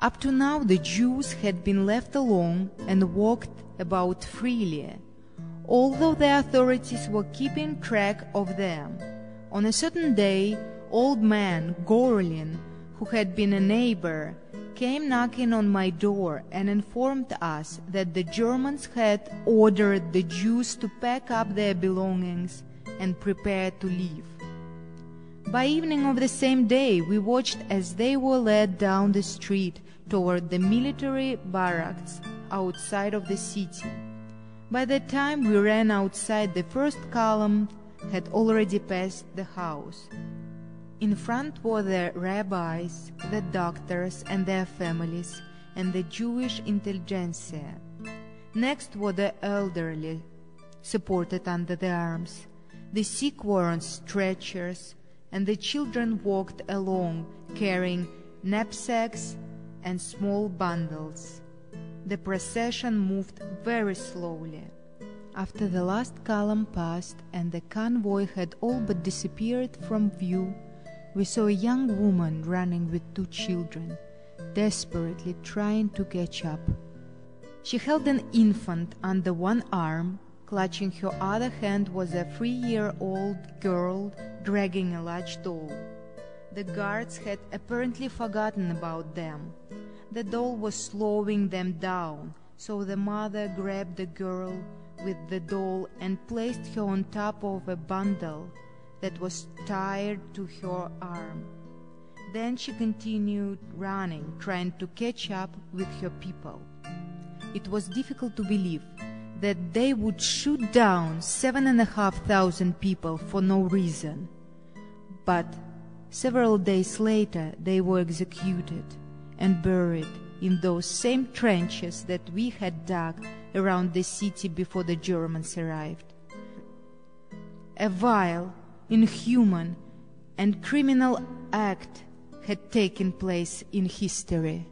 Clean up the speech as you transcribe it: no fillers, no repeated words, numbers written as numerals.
Up to now the Jews had been left alone and walked about freely, although the authorities were keeping track of them. On a certain day, old man Gorlin, who had been a neighbor, came knocking on my door and informed us that the Germans had ordered the Jews to pack up their belongings and prepare to leave. By evening of the same day, we watched as they were led down the street toward the military barracks outside of the city. By the time we ran outside, the first column had already passed the house. In front were the rabbis, the doctors and their families, and the Jewish intelligentsia. Next were the elderly, supported under the arms. The sick were on stretchers, and the children walked along, carrying knapsacks and small bundles. The procession moved very slowly. After the last column passed and the convoy had all but disappeared from view, we saw a young woman running with 2 children, desperately trying to catch up. She held an infant under one arm. Clutching her other hand was a 3-year-old girl dragging a large doll. The guards had apparently forgotten about them. The doll was slowing them down, so the mother grabbed the girl with the doll and placed her on top of a bundle that was tied to her arm. Then she continued running, trying to catch up with her people. It was difficult to believe that they would shoot down 7,500 people for no reason. But several days later they were executed and buried in those same trenches that we had dug around the city before the Germans arrived. A vile, inhuman, and criminal act had taken place in history.